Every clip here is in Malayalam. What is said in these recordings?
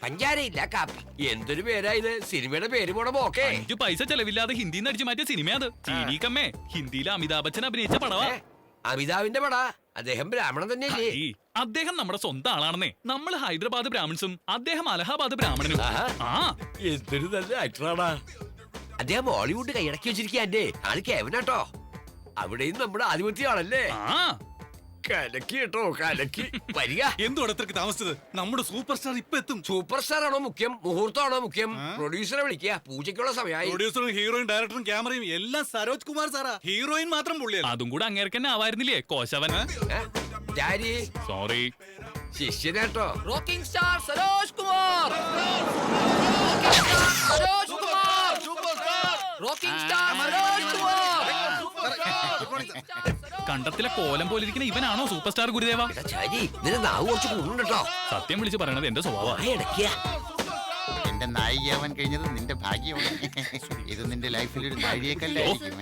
പഞ്ചാരയില്ല കാപ്പി. എന്തൊരു പേരാ ഇത്? സിനിമയുടെ പേര് പോണ പോക്കേ. 5 പൈസ ചെലവില്ലാതെ ഹിന്ദിയിൽ നിന്ന് അടിച്ചു മാറ്റിയ സിനിമയത്. ചീനീക്കമ്മേ, ഹിന്ദിയിൽ അമിതാഭ് ബച്ചൻ അഭിനയിച്ച പടവാ. അമിതാവിന്റെ പടാ? അദ്ദേഹം ബ്രാഹ്മണൻ തന്നെയല്ലേ? അദ്ദേഹം നമ്മുടെ സ്വന്തം ആളാണെന്നേ. നമ്മൾ ഹൈദരാബാദ് ബ്രാഹ്മൺസും അദ്ദേഹം അലഹാബാദ് ബ്രാഹ്മണനും. എന്തൊരു നല്ല ആക്ടറാടാ. അദ്ദേഹം ബോളിവുഡ് കൈയടക്കി വെച്ചിരിക്കുക. എന്റെ ആള് കേവനാട്ടോ. അവിടെയും നമ്മുടെ ആധിപത്യമാണല്ലേ. കലക്കി കേട്ടോ, കലക്കി. വരിക. എന്തുകൊണ്ട് അത്രക്ക് താമസിച്ചത്? നമ്മുടെ സൂപ്പർ സ്റ്റാർ ഇപ്പൊ എത്തും. സൂപ്പർ സ്റ്റാർ ആണോ മുഖ്യം, മുഹൂർത്തമാണോ മുഖ്യം? പ്രൊഡ്യൂസറെ വിളിക്കുക, പൂജയ്ക്കുള്ള സമയമായി. പ്രൊഡ്യൂസറും ഹീറോയും ഡയറക്ടറും ക്യാമറയും എല്ലാം സരോജ് കുമാർ സാറാ. ഹീറോയിൻ മാത്രം പുള്ളിയല്ല. അതും കൂടെ അങ്ങേർക്ക് തന്നെ ആവായിരുന്നില്ലേ കോശവൻ? സോറി, ശിഷ്യനാട്ടോ. Rocking star Saroj Kumar. Saroj Kumar. Rocking star Saroj Kumar. കണ്ടത്തിലെ കോലം പോലിരിക്കുന്ന ഇവനാണോ സൂപ്പർ സ്റ്റാർ ഗുരുദേവ? സത്യം വിളിച്ച് പറയണത് എന്റെ സ്വഭാവം. എന്റെ നായികയാവാൻ കഴിഞ്ഞത് നിന്റെ ഭാഗ്യമാണ്. ഇത് നിന്റെ ലൈഫിൽ ഒരു നാഴികക്കല്ലായിരിക്കും.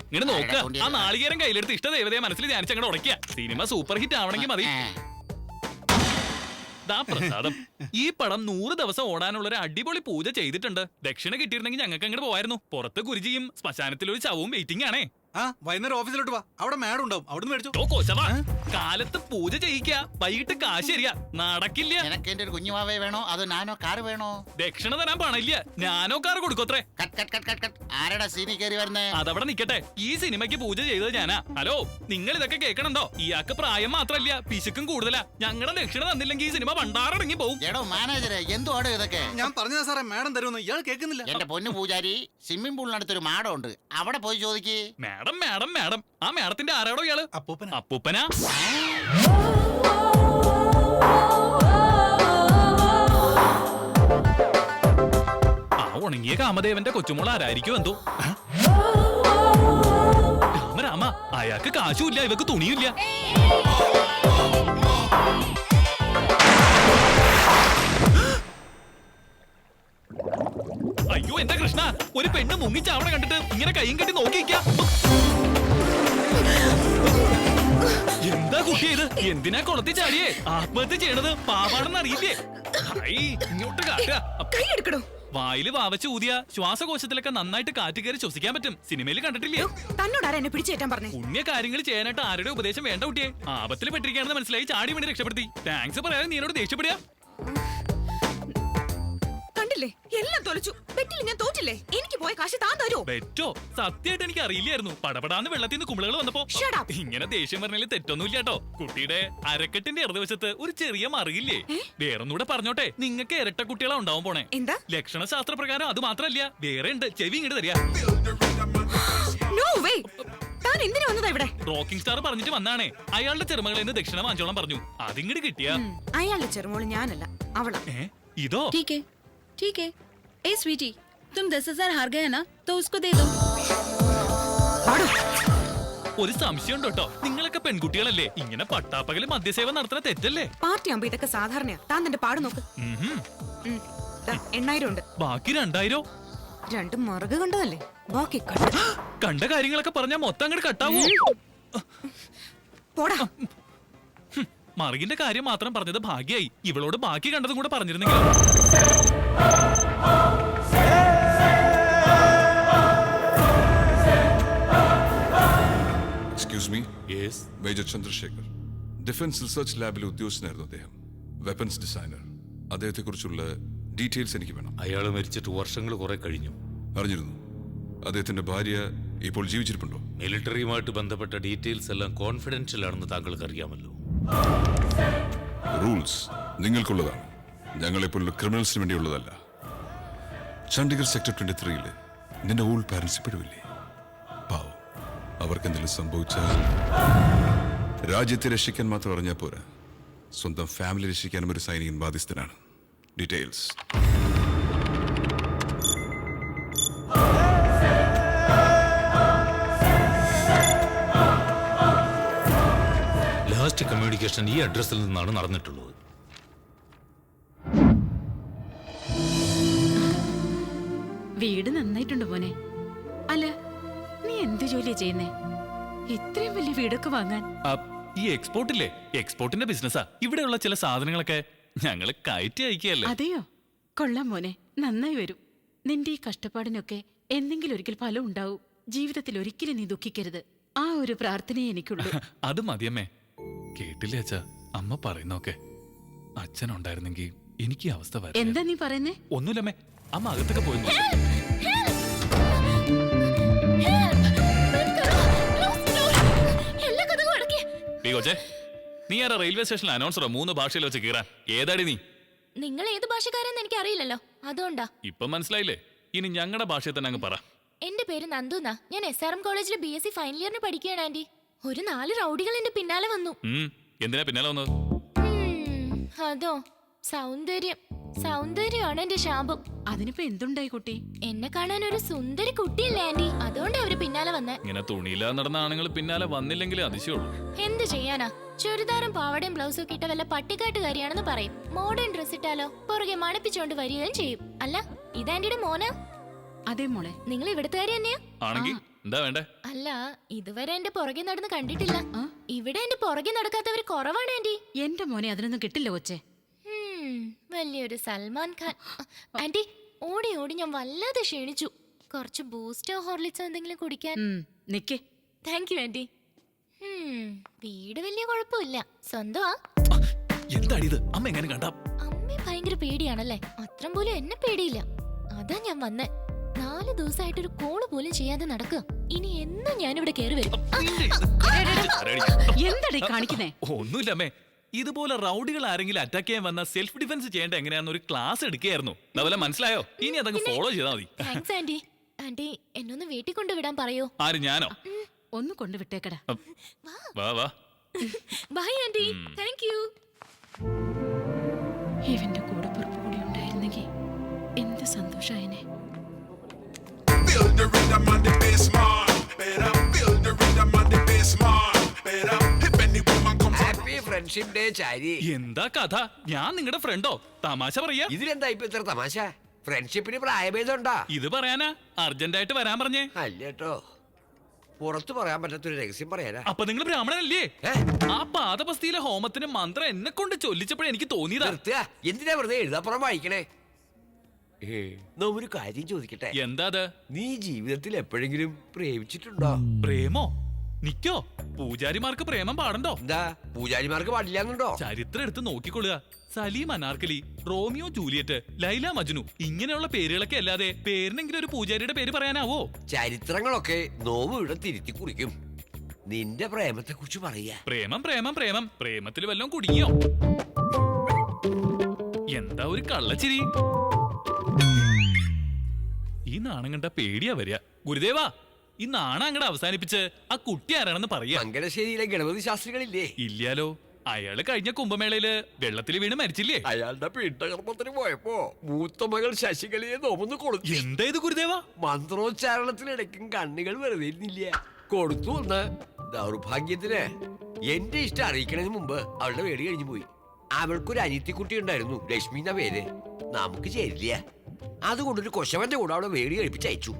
ഇങ്ങനെ നോക്ക്, ആ നാളികേരം കയ്യിലെടുത്ത് ഇഷ്ട ദേവതയെ മനസ്സിൽ ധ്യാനിച്ച് അങ്ങോട്ട് ഉടയ്ക്കുക. സിനിമ സൂപ്പർ ഹിറ്റ് ആവണമെങ്കിൽ മതി. പ്രസാദം, ഈ പടം 100 ദിവസം ഓടാനുള്ള ഒരു അടിപൊളി പൂജ ചെയ്തിട്ടുണ്ട്. ദക്ഷിണ കിട്ടിയിരുന്നെങ്കിൽ ഞങ്ങൾക്ക് അങ്ങോട്ട് പോയായിരുന്നു. പുറത്ത് ഗുരുജിയും ശ്മശാനത്തിൽ ഒരു ശവവും വെയിറ്റിംഗ് ആണേ. വൈകുന്നേരം ഓഫീസിലോട്ട് വാ, അവിടെ മാഡം ഉണ്ടാവും. അവിടുന്ന് മേടിച്ചോ. കാലത്ത് പൂജ ചെയ്യിക്ക, വൈകിട്ട് കാശ് തരിക. നടക്കില്ല. നിനക്ക് എന്റെ ഒരു കുഞ്ഞുമാവേ വേണോ അതോ നാനോ കാറ് വേണോ? ദക്ഷിണ തരാൻ പണില്ല, ഞാനോ കാറ് കൊടുക്കത്രേ. ആരടാ സീനി കയറി വരുന്നേ? അതവിടെ നിക്കട്ടെ, ഈ സിനിമയ്ക്ക് പൂജ ചെയ്തത് ഞാനാ. ഹലോ, നിങ്ങൾ ഇതൊക്കെ കേൾക്കണണ്ടോ? ഇയാൾക്ക് പ്രായം മാത്രല്ല, പിശുക്കും കൂടുതലാ. ഞങ്ങളുടെ ദക്ഷിണ തന്നില്ലെങ്കിൽ ഈ സിനിമ പണ്ടാറടങ്ങി പോകും. എടോ മാനേജരെ, എന്തുവാടോ ഇതൊക്കെ? ഞാൻ പറഞ്ഞതാ സാറേ, മാഡം തരുമെന്ന്. ഇയാൾ കേൾക്കുന്നില്ല. എന്റെ പൊന്നു പൂജാരി, സ്വിമ്മിംഗ് പൂളിനടുത്തൊരു മാഡം ഉണ്ട്, അവിടെ പോയി ചോദിക്കേ. മാഡം മാഡം മാഡം, ആ മാഡത്തിന്റെ ആരാടോ ഇയാള്? അപ്പൂപ്പനാ. ആ ഉണങ്ങിയ കാമദേവന്റെ കൊച്ചുമോൾ ആരായിരിക്കും എന്തോ? രാമ, അയാൾക്ക് കാശുമില്ല, ഇവക്ക് തുണിയില്ല. അയ്യോ എന്റെ കൃഷ്ണ, ഒരു പെണ്ണ് മുങ്ങിച്ചാവണ കണ്ടിട്ട് ഇങ്ങനെ കൈയും കെട്ടി നോക്കിയിരിക്ക. എന്താ കുട്ടി ഇത്? എന്തിനാ കൊളത്തി ചാടിയേ? ആത്മഹത്യ ചെയ്യണത് പാവാണെന്ന് അറിയില്ലേ? ഇങ്ങോട്ട് കാട്ടുക. വായില് വാവച്ച് ഊതിയ ശ്വാസകോശത്തിലൊക്കെ നന്നായിട്ട് കാറ്റ് കയറി ശ്വസിക്കാൻ പറ്റും. സിനിമയിൽ കണ്ടിട്ടില്ലേ? തന്നോടാരാ എന്നെ പിടിച്ചേറ്റാൻ പറഞ്ഞു? പുണ്യ കാര്യങ്ങൾ ചെയ്യാനായിട്ട് ആരുടെ ഉപദേശം വേണ്ട കുട്ടിയെ. ആപത്തിൽ പെട്ടിരിക്കുകയാണെന്ന് മനസ്സിലായി ചാടി വേണ്ടി രക്ഷപ്പെടുത്തി. താങ്ക്സ് പറയാതെ നീ എന്നോട് ദേഷ്യപ്പെടുക. കണ്ടില്ലേ, എല്ലാം തോലച്ചു. ബെറ്റിൽ ഞാൻ തോറ്റില്ലേ? എനിക്ക് പോയ കാശ് താൻ തരൂ. ബെറ്റോ? സത്യമായിട്ട് എനിക്ക് അറിയില്ലായിരുന്നു. പടപടാന്ന് വെള്ളത്തിൽ നിന്ന് കുമിളകൾ വന്നപ്പോ ഇങ്ങനെ ദേഷ്യം പറഞ്ഞാൽ തെറ്റൊന്നുമില്ല കേട്ടോ. കുട്ടിയുടെ അരക്കെട്ടിന്റെ ഇടതുവശത്ത് ഒരു ചെറിയ മറിയില്ലേ? വേറൊന്നുകൂടെ പറഞ്ഞോട്ടെ, നിങ്ങൾക്ക് ഇരട്ട കുട്ടികളാ ഉണ്ടാവാൻ പോണേ. എന്താ? ലക്ഷണശാസ്ത്ര പ്രകാരം അത് മാത്രല്ല, വേറെ ഉണ്ട്. ചെവി ഇങ്ങോട്ട് തരിക. റോക്കിംഗ് സ്റ്റാർ പറഞ്ഞിട്ട് വന്നാണേ. അയാളുടെ ചെറുമകളിൽ നിന്ന് ദക്ഷിണ വാങ്ങിച്ചോളാൻ പറഞ്ഞു. അതിങ്ങോട്ട് കിട്ടിയ അയാളുടെ ചെറുമോള് ഞാനല്ല, അവളാ. ഇതോ? ठीक है। ए स्वीटी, तुम 10,000 हार गए ना, तो उसको दे दो। ഒരു സംശയം കേട്ടോ, നിങ്ങളൊക്കെ പെൺകുട്ടികളല്ലേ? ഇങ്ങനെ പട്ടാപ്പകല് മദ്യസേവ നടത്തുന്ന തെറ്റല്ലേ? പാർട്ടി ആകുമ്പോ ഇതൊക്കെ സാധാരണയാ. താൻ തന്റെ പാട് നോക്ക്. 8,000 ഉണ്ട്. ബാക്കി 2,000? 2 മറുക കണ്ടതല്ലേ, ബാക്കി കണ്ട കാര്യങ്ങളൊക്കെ പറഞ്ഞാ മൊത്തം അങ്ങോട്ട് കട്ടാവോ? പോടാ. മറുകിന്റെ കാര്യം മാത്രം പറഞ്ഞത് ഭാഗ്യായി. ഇവളോട് ബാക്കി കണ്ടതും കൂടെ പറഞ്ഞിരുന്നെങ്കിലും. Excuse me? Yes. Major Chandrasekhar. Defence research ലാബിലെ ഉദ്യോഗസ്ഥനായിരുന്നു അദ്ദേഹം. Weapons designer. അദ്ദേഹത്തെക്കുറിച്ചുള്ള ഡീറ്റെയിൽസ് എനിക്ക് വേണം. അയാൾ മരിച്ചിട്ട് വർഷങ്ങൾ കുറെ കഴിഞ്ഞു. അറിഞ്ഞിരുന്നു. അദ്ദേഹത്തിന്റെ ഭാര്യ ഇപ്പോൾ ജീവിച്ചിരിപ്പുണ്ടോ? മിലിറ്ററിയുമായിട്ട് ബന്ധപ്പെട്ട ഡീറ്റെയിൽസ് എല്ലാം കോൺഫിഡൻഷ്യൽ ആണെന്ന് താങ്കൾക്ക് അറിയാമല്ലോ. റൂൾസ് നിങ്ങൾക്കുള്ളതാണ്, ഞങ്ങളെപ്പോലുള്ള ക്രിമിനൽസിന് വേണ്ടിയുള്ളതല്ല. ചണ്ഡീഗഡ് സെക്ടർ 23 നിന്റെ ഓൾഡ് പാരന്റ്സ് പെടുവില്ലേ? പാവം, അവർക്ക് എന്തെങ്കിലും സംഭവിച്ചാൽ രാജ്യത്തെ രക്ഷിക്കാൻ മാത്രം അറിഞ്ഞാൽ പോരാ, സ്വന്തം ഫാമിലി രക്ഷിക്കാനും ഒരു സൈനികൻ ബാധ്യസ്ഥനാണ്. ഡീറ്റെയിൽസ് ലാസ്റ്റ് കമ്മ്യൂണിക്കേഷൻ ഈ അഡ്രസ്സിൽ നിന്നാണ് നടന്നിട്ടുള്ളത്. വീട് നന്നായിട്ടുണ്ട് മോനെ. അല്ല, നീ എന്ത് ജോലിയാ ചെയ്യുന്നേ? ഇത്രയും വലിയ വീടൊക്കെ വാങ്ങാൻ? ഈ എക്സ്പോർട്ടില്ലേ, എക്സ്പോർട്ടിന്റെ ബിസിനസ്സാ. ഇവിടെയുള്ള ചില സാധനങ്ങളൊക്കെ ഞങ്ങള് കയറ്റി അയക്കുകയല്ലേ. അതെയോ? കൊള്ളാം മോനെ, നന്നായി വരും. നിന്റെ ഈ കഷ്ടപ്പാടിനൊക്കെ എന്തെങ്കിലും ഒരിക്കൽ ഫലം ഉണ്ടാവും. ജീവിതത്തിൽ ഒരിക്കലും നീ ദുഃഖിക്കരുത്. ആ ഒരു പ്രാർത്ഥനയെ എനിക്കുള്ളൂ. അത് മതിയമ്മേ. കേട്ടില്ലേ അച്ഛാ അമ്മ പറയുന്നൊക്കെ? അച്ഛനുണ്ടായിരുന്നെങ്കിൽ എനിക്ക് ഈ അവസ്ഥ വരും. എന്താ നീ പറയുന്നേ? ഒന്നുമില്ലമ്മേ, അമ്മ അകത്തൊക്കെ പോയി. കൊച്ചേ, നീ ആരാ റെയിൽവേ സ്റ്റേഷനിൽ അനൗൺസറോ 3 ഭാഷയിൽ വെച്ച് കീറാൻ? ഏതാടി നീ? നിങ്ങൾ ഏത് ഭാഷക്കാരെന്ന് എനിക്ക് അറിയില്ലല്ലോ, അതുകൊണ്ടാ. ഇപ്പൊ മനസ്സിലായില്ലേ? ഇനി ഞങ്ങളുടെ ഭാഷയിൽ തന്നെ അങ്ങ് പറ. എന്റെ പേര് നന്ദുന്നാ. ഞാൻ SRM കോളേജിലെ BSc ഫൈനൽ ഇയറിന് പഠിക്കുകയാണ് ആന്റി. ഒരു 4 റൗഡികൾ എന്റെ പിന്നാലെ വന്നു. എന്തിനാ പിന്നാലെ വന്നത്? അതോ, സൗന്ദര്യമാണ് എന്റെ ശാപം. അതിനിപ്പോ എന്തുണ്ടായി കുട്ടി? എന്നെ കാണാൻ ഒരു സുന്ദരി കുട്ടിയല്ലേ ആന്റി, അതുകൊണ്ട് അവര് പിന്നാലെ വന്നേ. ഇങ്ങനെ തുണിയില്ലാതെ നടന്ന ആണുങ്ങൾ പിന്നാലെ വന്നില്ലെങ്കിലേ അതിശയുള്ളൂ. എന്ത് ചെയ്യാനാ, ചുരിദാറും പാവടയും ബ്ലൗസും ഒക്കെ ഇട്ട വല്ല പട്ടിക്കാട്ടുകാരിയാണെന്ന് പറയും. മോഡേൺ ഡ്രസ് ഇട്ടാലോ പുറകെ മണപ്പിച്ചോണ്ട് വരികയും ചെയ്യും. അല്ല, ഇതാന്റിയുടെ മോനാ? അതെ മോളെ. നിങ്ങൾ ഇവിടുത്തുകാരി തന്നെയാ? ആണെങ്കിൽ എന്താ വേണ്ടേ? അല്ല, ഇതുവരെ എന്റെ പുറകെ നടന്ന് കണ്ടിട്ടില്ല. ഇവിടെ എന്റെ പുറകെ നടക്കാത്തവര് കുറവാണ് ആന്റി. എന്റെ മോനെ അതിനൊന്നും കിട്ടില്ല കൊച്ചേ. വലിയൊരു സൽമാൻ ഖാൻ. ആന്റി, ഓടി ഓടി ഞാൻ വല്ലാതെ ക്ഷീണിച്ചു. കുറച്ച് ബൂസ്റ്റോ ഹോർലിക്സോ എന്തെങ്കിലും കുടിക്കാൻ. നിക്കേ. Thank you aunty. വീട് വലിയ കുഴപ്പമില്ല, സ്വന്തമാ. എന്താണിത്? അമ്മ എങ്ങനെ കണ്ടാ? അമ്മ ഭയങ്കര പേടിയാണല്ലേ? അത്രം പോലും എന്നെ പേടിയില്ല. അതാ ഞാൻ വന്നേ. 4 ദിവസമായിട്ടൊരു കോള് പോലും ചെയ്യാതെ നടക്കുക. ഇനി എന്നും ഞാനിവിടെ കയറി വരും. എന്താടേ കാണിക്കുന്നേ? ഒന്നുമില്ലമ്മേ, ഇതുപോലെ റൗഡികൾ ആരെങ്കിലും അറ്റാക്ക് ചെയ്യാൻ വന്ന സെൽഫ് ഡിഫൻസ് ചെയ്യേണ്ട എങ്ങനെയാന്ന് ഒരു ക്ലാസ് എടുക്കുകയായിരുന്നു. അതുപോലെ മനസ്സിലായോ? ഇനി അതങ്ങ് ഫോളോ ചെയ്താൽ മതി. Thanks anti. ആന്റി, എന്നൊന്ന് വീട്ടിൽ കൊണ്ടുവിടാൻ പറയോ? ആര്, ഞാനോ? ഒന്ന് കൊണ്ടുവിട്ടേക്കടാ. വാ വാ. By anti. Thank you. ഇവന്റെ കൂടെ പുറപ്പുകൂടി ഉണ്ടായിരുന്നെങ്കിൽ എന്ത് സന്തോഷായനെ. ഫ്രണ്ട്ഷിപ്പ് ഡേ ചാരി. എന്താ കഥ? ഞാൻ നിങ്ങളുടെ ഫ്രണ്ടോ? തമാശ പറയാ. ഇതിലെന്താ ഇപ്പൊ ഇത്ര തമാശ? ഫ്രണ്ട്ഷിപ്പിന് പ്രായഭേദമുണ്ടാ? ഇത് പറയാനാ അർജന്റായിട്ട് വരാൻ പറഞ്ഞേ? അല്ലേട്ടോ, പുറത്തു പറയാൻ പറ്റാത്തൊരു രഹസ്യം പറയാനാ. അപ്പൊ നിങ്ങൾ ബ്രാഹ്മണനല്ലേ? ആ പാദപസ്തിയിലെ ഹോമത്തിന് മന്ത്രം എന്നെ കൊണ്ട് ചൊല്ലിച്ചപ്പോഴേ എനിക്ക് തോന്നിയതാ. എന്തിനാ വെറുതെ എഴുതാപ്പുറം വായിക്കണേ? ഒരു കാര്യം ചോദിക്കട്ടെ? എന്താ? നീ ജീവിതത്തിൽ എപ്പോഴെങ്കിലും പ്രേമിച്ചിട്ടുണ്ടോ? പ്രേമോ? നിക്കോ? പൂജാരിമാർക്ക് പ്രേമം പാടണ്ടോ? എന്താ പൂജാരിമാർക്ക് പാടില്ലാന്നുണ്ടോ? ചരിത്രം എടുത്ത് നോക്കിക്കൊള്ളുക. സലീം അനാർക്കലി, റോമിയോ ജൂലിയറ്റ്, ലൈല മജ്നു, ഇങ്ങനെയുള്ള പേരുകളൊക്കെ അല്ലാതെ പേരിനെങ്കിലും ഒരു പൂജാരിയുടെ പേര് പറയാനാവോ? ചരിത്രങ്ങളൊക്കെ നോവ് ഇവിടെ തിരുത്തി കുറിക്കും. നിന്റെ പ്രേമത്തെ കുറിച്ച് പറയാ. പ്രേമം പ്രേമം പ്രേമം. പ്രേമത്തിൽ വല്ലതും കുടുങ്ങിയോ? എന്താ ഒരു കള്ളച്ചിരി? ഈ നാണം കണ്ട പേടിയാ വരിക. ഗുരുദേവാ, ഈ നാണം അങ്ങടെ അവസാനിപ്പിച്ച് ആ കുട്ടി ആരാണെന്ന് പറയാ. മംഗലശ്ശേരിയിലെ ഗണപതി ശാസ്ത്രികളില്ലേ? ഇല്ലാലോ. അയാള് കഴിഞ്ഞ കുംഭമേളയില് വെള്ളത്തിൽ വീണ് മരിച്ചില്ലേ? അയാളുടെ പീഠകർമ്മത്തിന് പോയപ്പോ മൂത്ത മകൾ ശശികലയെ നോമ്പൊന്ന് കൊടുത്തു. എന്താ ഇത് ഗുരുദേവ? മന്ത്രോച്ചാരണത്തിനിടയ്ക്കും കണ്ണുകൾ വെറുതെ ഇരുന്നില്ല, കൊടുത്തു. ഒന്ന് ദൗർഭാഗ്യത്തിന് എന്റെ ഇഷ്ടം അറിയിക്കണതിന് മുമ്പ് അവളുടെ വേടി കഴിഞ്ഞു പോയി. അവൾക്കൊരു അനിയത്തിക്കുട്ടി ഉണ്ടായിരുന്നു, ലക്ഷ്മി എന്ന പേര്. നമുക്ക് ചേരില്ല, അതുകൊണ്ടൊരു കൊശവന്റെ കൂടെ അവളെ വേടി കഴിപ്പിച്ച് അയച്ചു.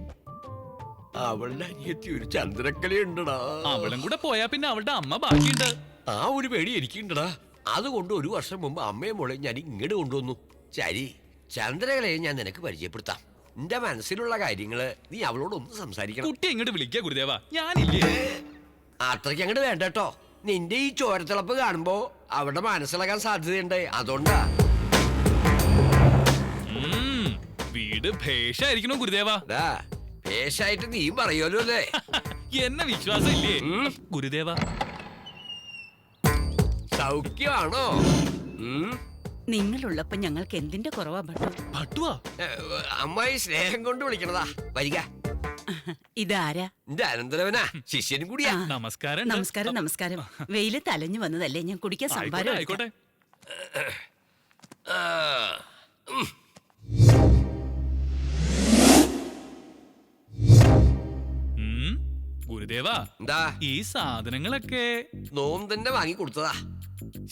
അവളുടെ അനിയത്തി ഒരു ചന്ദ്രക്കലയുണ്ടടാ. അവളും കൂടെ പോയാ പിന്നെ അവളുടെ അമ്മ ബാക്കിയുണ്ട്. ആ ഒരു പേടി എനിക്കുണ്ടടാ. അതുകൊണ്ട് 1 വർഷം മുമ്പ് അമ്മയെ മോളെ ഞാൻ ഇങ്ങോട്ട് കൊണ്ടുവന്നു. ചരി, ചന്ദ്രകലയെ ഞാൻ നിനക്ക് പരിചയപ്പെടുത്താം. നിന്റെ മനസ്സിലുള്ള കാര്യങ്ങള് നീ അവളോടൊന്ന് സംസാരിക്കണം. കുട്ടി ഇങ്ങോട്ട് വിളിക്കാ ഗുരുദേവ, ഞാനില്ലേ. അത്രയ്ക്ക് അങ്ങോട്ട് വേണ്ട കേട്ടോ. നിന്റെ ഈ ചോരത്തിളപ്പ് കാണുമ്പോ അവളുടെ മനസ്സിളകാൻ സാധ്യതയുണ്ട്, അതുകൊണ്ടാ. വീട് ഭേഷായിരിക്കണം ഗുരുദേവ. ഭേഷായിട്ട് നീ പറയുമല്ലോ അല്ലേ? എന്നെ വിശ്വാസം ഇല്ലേ ഗുരുദേവ? സൗഖ്യമാണോ? നിങ്ങളുള്ളപ്പോ ഞങ്ങൾക്ക് എന്തിന്റെ കുറവാ ഭട്ടു? ഭട്ടുവാ? അമ്മായി സ്നേഹം കൊണ്ട് വിളിക്കണതാ. വരിക. ഇതാരാ? എന്റെ അനന്തരവനാ, ശിഷ്യനും കൂടിയാ. നമസ്കാരം. നമസ്കാരം. നമസ്കാരം. വെയില് തലഞ്ഞു വന്നതല്ലേ, ഞാൻ കുടിക്കാൻ സംഭാരം. ആയിക്കോട്ടെ. ഗുരുദേവ, എന്താ? ഈ സാധനങ്ങളൊക്കെ നോം തന്നെ വാങ്ങി കൊടുത്തതാ.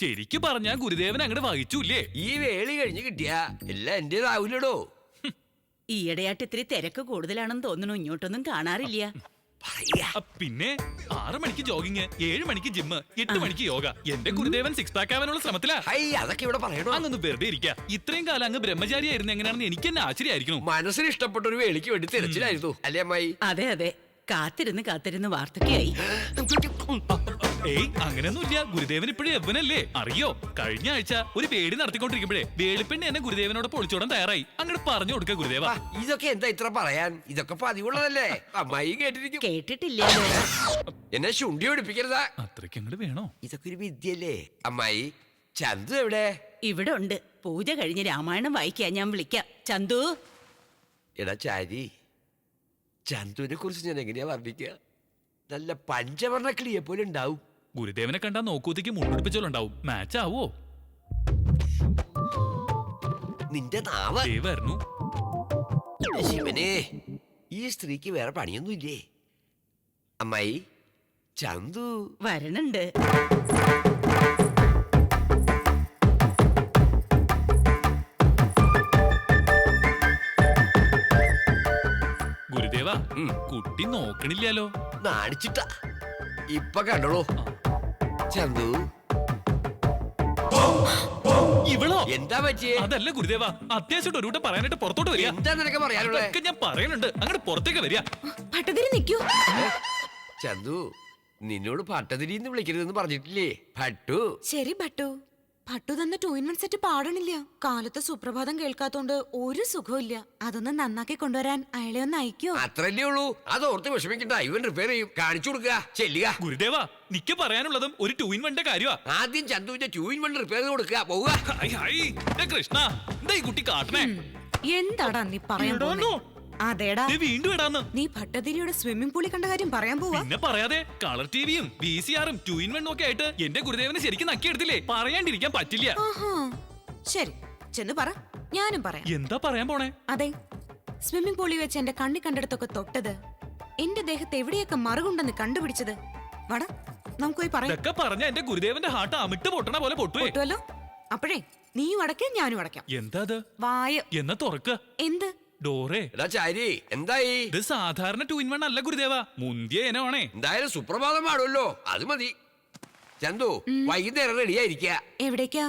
ശരിക്കും പറഞ്ഞാ ഗുരുദേവൻ അങ്ങോട്ട് വഹിച്ചൂല്ലേ? ഈ വേളി കഴിഞ്ഞ് കിട്ടിയാ എല്ലാം എന്റേതാവൂലടോ. ഈയിടെയായിട്ട് ഇത്തിരി തിരക്ക് കൂടുതലാണെന്ന് തോന്നുന്നു, ഇങ്ങോട്ടൊന്നും കാണാറില്ല. പിന്നെ 6 മണിക്ക് ജോഗിങ്, 7 മണിക്ക് ജിമ്മ്, 8 മണിക്ക് യോഗ. എന്റെ ഗുരുദേവൻ 6 പാക്ക് ആവാനുള്ള ശ്രമത്തിലാ. അതൊക്കെ ഇവിടെ പറയണോ? അങ്ങൊന്ന് വെറുതെ ഇരിക്കുക. ഇത്രയും കാലം അങ്ങ് ബ്രഹ്മചാരിയായിരുന്നു എങ്ങനെയാണെന്ന് എനിക്ക് തന്നെ ആശ്ചര്യമായിരിക്കുന്നു. മനസ്സിന് ഇഷ്ടപ്പെട്ട ഒരു വേളിക്ക് വേണ്ടി തിരച്ചിലായിരുന്നു അല്ലേ അമ്മായി? അതെ അതെ, കാത്തിരുന്ന് വാർത്തക്കായി. ഏയ് അങ്ങനെയൊന്നുമില്ല. ഗുരുദേവൻ ഇപ്പോഴും യവനല്ലേ, അറിയോ? കഴിഞ്ഞ ആഴ്ച ഒരു പേടി നടത്തിക്കൊണ്ടിരിക്കുമ്പോഴേ വേളിപ്പെണ്ണി എന്നെ ഗുരുദേവനോട് പൊളിച്ചോടാൻ തയ്യാറായി. അങ്ങോട്ട് പറഞ്ഞു കൊടുക്ക ഗുരുദേവ. ഇതൊക്കെ എന്താ ഇത്ര പറയാൻ? ഇതൊക്കെ പതിവുള്ളതല്ലേ? അമ്മായി കേട്ടിരിക്കും. കേട്ടിട്ടില്ലല്ലോ. എന്നെ ശുണ്ടി ഒടിപ്പിക്കരുതാ. അത്രയ്ക്ക് അങ്ങോട്ട് വേണോ? ഇതൊക്കെ ഒരു വിദ്യല്ലേ അമ്മായി? ചന്തു എവിടെ? ഇവിടെ ഉണ്ട്. പൂജ കഴിഞ്ഞ് രാമായണം വായിക്കാൻ ഞാൻ വിളിക്കാം. ചന്തു. എടാ ചാരി, ചന്തുവിനെ കുറിച്ച് ഞാൻ എങ്ങനെയാ വർണ്ണിക്കുക? നല്ല പഞ്ചവർണ്ണ കിളിയെ പോലെ ഉണ്ടാവും. ഗുരുദേവനെ കണ്ടാ നോക്കൂത്തേക്ക് മുണ്ടുപിടിച്ചോളുണ്ടാവും. മാച്ച് ആവോ? നിന്റെ നാവ് വരുന്നു. ശിവനെ, ഈ സ്ത്രീക്ക് വേറെ പണിയൊന്നുമില്ലേ? അമ്മായി, ചന്തു വരണുണ്ട്. ഗുരുദേവ, കുട്ടി നോക്കണില്ലല്ലോ. നാണിച്ചിട്ട ഇപ്പൊ കണ്ടോളൂ. ചന്തു ഇവളോ? എന്താ പറ്റിയേ? അതല്ല ഗുരുദേവ, അത്യാവശ്യം ഒരു വട്ടം പറയാനായിട്ട് പുറത്തോട്ട് വരിക. എന്താ നിനക്ക് പറയാനുള്ളത്? ഞാൻ പറയുന്നുണ്ട്, അങ്ങോട്ട് പുറത്തേക്ക് വരിക. പട്ടതിരി നിൽക്കൂ. ചന്തു, നിന്നോട് പട്ടതിരിന്ന് വിളിക്കരുതെന്ന് പറഞ്ഞിട്ടില്ലേ ഭട്ടു? ശരി ഭട്ടു. ഭട്ടു തന്നെ 2-in-1 സെറ്റ് പാടണില്ല. കാലത്ത് സുപ്രഭാതം കേൾക്കാത്തോണ്ട് ഒരു സുഖവും ഇല്ല. അതൊന്ന് നന്നാക്കി കൊണ്ടുവരാൻ അയാളെ ഒന്ന് അയക്കോ? അത്രല്ലേ ഉള്ളൂ. അതോർത്ത് വിഷമിക്കണ്ട, ഇവൻ റിപ്പയർ ചെയ്യും. കാണിച്ചു കൊടുക്കുക, ചെല്ലുക. ഗുരുദേവ, നിക്ക് പറയാനുള്ളതും ഒരു 2-in-1 കാര്യമാ. ആദ്യം ചന്തുവിന്റെ 2-in-1 റിപ്പയർ ചെയ്ത് കൊടുക്കുക. പോവുക. കൃഷ്ണ, എന്താ ഈ കുട്ടി കാട്ടണേ? എന്താടാ നീ പറയാൻ പോകുന്നേ? അതേടാ, വീണ്ടും ഇടാന്ന്. നീ ഭട്ടതിരിയുടെ സ്വിമ്മിംഗ് പൂളിൽ കണ്ട കാര്യം പറയാൻ പോവാ? പിന്നെ പറയാതെ, കളർ ടിവിയും VCR-ഉം 2-in-1 ഒക്കെ ആയിട്ട് എന്റെ ഗുരുദേവനെ ശരിക്കും നക്കിയെടുത്തില്ലേ. പറയാണ്ടിരിക്കാൻ പറ്റില്ല. ശരി, ചെന്ന് പറ, ഞാനും പറയാം. എന്താ പറയാൻ പോണേ? അതെ, സ്വിമ്മിംഗ് പൂളിൽ വെച്ച് എന്റെ കണ്ണി കണ്ടെടുത്തൊക്കെ തൊട്ടത്, എന്റെ ദേഹത്ത് എവിടെയൊക്കെ മറുകുണ്ടെന്ന് കണ്ടുപിടിച്ചത്. വടാ, നമുക്ക് പോയി പറയാം. ഇതൊക്കെ പറഞ്ഞ എന്റെ ഗുരുദേവന്റെ ഹാർട്ട് അമിട്ട് പൊട്ടണ പോലെ പൊട്ടുവല്ലോ. അപ്പോഴേ നീയും അടയ്ക്കാം, ഞാനും അടയ്ക്കാം. എന്താ അത്? വായ. എന്നാ തുറക്ക. എന്ത്? ഡോറേ. ചാരി, എന്തായി? ഇത് സാധാരണ 2-in-1 അല്ല ഗുരുദേവ, മുന്തിയ ഇനമാണേ. എന്തായാലും സുപ്രഭാതം പാടുമല്ലോ, അത് മതി. ചന്തു, വൈകുന്നേരം റെഡിയായിരിക്കുക. എവിടേക്കാ?